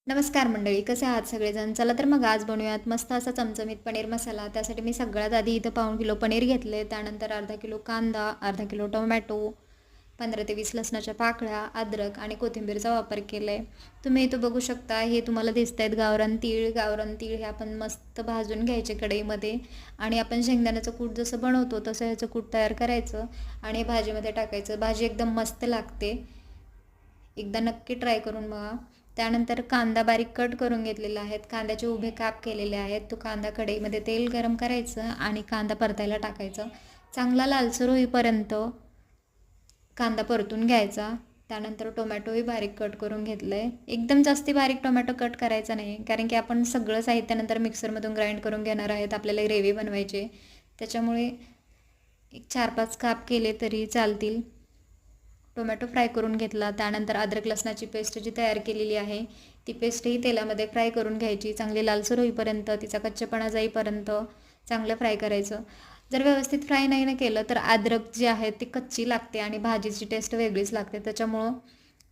नमस्कार मंडळी, कसे आहात सगळेजण? चला तर मग आज बनवूयात मस्त असा चमचमीत पनीर मसाला. त्यासाठी मी सगळ्यात आधी इथं पाऊण किलो पनीर घेतले. त्यानंतर अर्धा किलो कांदा, अर्धा किलो टोमॅटो, 15 ते 20 लसणाच्या पाकळ्या, अद्रक आणि कोथिंबीरचा वापर केला आहे. तुम्ही इथं बघू शकता, हे तुम्हाला दिसत आहेत गावरान तीळ. गावरान तीळ हे आपण मस्त भाजून घ्यायचे कढईमध्ये आणि आपण शेंगदाण्याचं कूट जसं बनवतो तसं ह्याचं कूट तयार करायचं आणि भाजीमध्ये टाकायचं. भाजी एकदम मस्त लागते. एकदा नक्की ट्राय करून बघा. त्यानंतर कांदा बारीक कट करून घेतलेला आहेत. कांद्याचे उभे काप केलेले आहेत. तो कांदा कढईमध्ये तेल गरम करायचं आणि कांदा परतायला टाकायचं. चांगला लालसर होईपर्यंत कांदा परतून घ्यायचा. त्यानंतर टोमॅटोही बारीक कट करून घेतलं आहे. एकदम जास्ती बारीक टोमॅटो कट करायचा नाही, कारण की आपण सगळं साहित्यानंतर मिक्सरमधून ग्राइंड करून घेणार आहेत. आपल्याला ग्रेव्ही बनवायची, त्याच्यामुळे एक 4-5 काप केले तरी चालतील. टोमॅटो फ्राय करून घेतला. त्यानंतर अद्रक लसणाची पेस्ट जी तयार केलेली आहे ती पेस्टही तेलामध्ये फ्राय करून घ्यायची. चांगली लालसर होईपर्यंत, तिचा कच्चेपणा जाईपर्यंत चांगलं फ्राय करायचं. जर व्यवस्थित फ्राय नाही ना केलं तर अद्रक जी आहे ती कच्ची लागते आणि भाजीची टेस्ट वेगळीच लागते. त्याच्यामुळं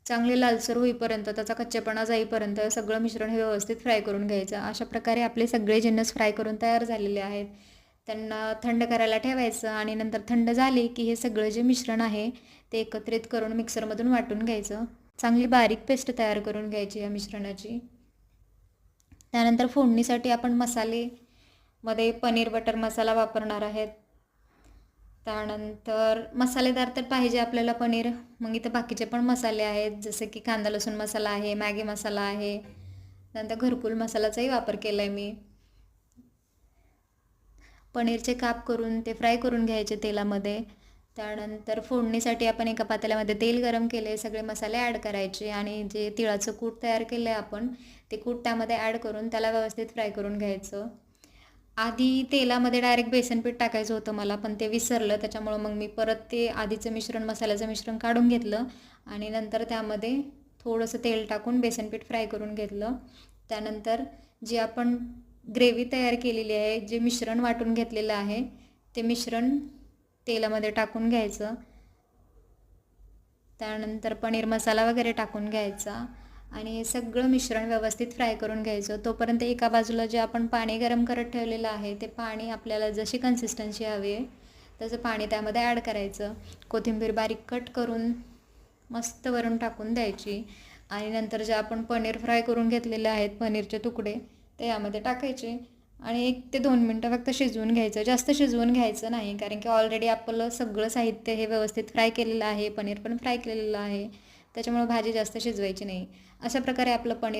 चांगले लालसर होईपर्यंत, त्याचा कच्चेपणा जाईपर्यंत सगळं मिश्रण हे व्यवस्थित फ्राय करून घ्यायचं. अशा प्रकारे आपले सगळे जिन्नस फ्राय करून तयार झालेले आहेत. त्यांना थंड करायला ठेवायचं आणि नंतर थंड झाले की हे सगळं जे मिश्रण आहे ते एकत्रित करून मिक्सरमधून वाटून घ्यायचं. चांगली बारीक पेस्ट तयार करून घ्यायची या मिश्रणाची. त्यानंतर फोडणीसाठी आपण मसालेमध्ये पनीर बटर मसाला वापरणार आहेत. त्यानंतर मसालेदार तर पाहिजे आपल्याला पनीर, मग इथं बाकीचे पण मसाले आहेत, जसे की कांदा लसूण मसाला आहे, मॅगी मसाला आहे, नंतर घरकुल मसाल्याचाही वापर केला आहे मी. पनीरचे काप करून ते फ्राय करून घ्यायचे तेलामध्ये. त्यानंतर फोडणीसाठी आपण एका पातेल्यामध्ये तेल गरम केले, सगळे मसाले ॲड करायचे आणि जे तिळाचं कूट तयार केलं आहे आपण ते कूट त्यामध्ये ॲड करून त्याला व्यवस्थित फ्राय करून घ्यायचं. आधी तेलामध्ये डायरेक्ट बेसन पीठ टाकायचं होतं मला, पण ते विसरलं. त्याच्यामुळं मग मी परत ते आधीचं मिश्रण, मसाल्याचं मिश्रण काढून घेतलं आणि नंतर त्यामध्ये थोडंसं तेल टाकून बेसन पीठ फ्राय करून घेतलं. त्यानंतर जी आपण ग्रेव्ही तयार केलेली आहे, जे मिश्रण वाटून घेतलेलं आहे ते मिश्रण तेलामध्ये टाकून घ्यायचं. त्यानंतर पनीर मसाला वगैरे टाकून घ्यायचा आणि हे सगळं मिश्रण व्यवस्थित फ्राय करून घ्यायचं. तोपर्यंत एका बाजूला जे आपण पाणी गरम करत ठेवलेलं आहे ते पाणी, आपल्याला जशी कन्सिस्टन्सी हवी आहे तसं पाणी त्यामध्ये ॲड करायचं. कोथिंबीर बारीक कट करून मस्त वरून टाकून द्यायची आणि नंतर जे आपण पनीर फ्राय करून घेतलेले आहेत, पनीरचे तुकडे, ते यामध्ये टाकायचे आणि 1 ते 2 मिनटं फक्त शिजवून घ्यायचं. जास्त शिजवून घ्यायचं नाही, कारण की ऑलरेडी आपलं सगळं साहित्य हे व्यवस्थित फ्राय केलेलं आहे, पनीर पण फ्राय केलेलं आहे, त्याच्यामुळे भाजी जास्त शिजवायची नाही. अशा प्रकारे आपलं पनीर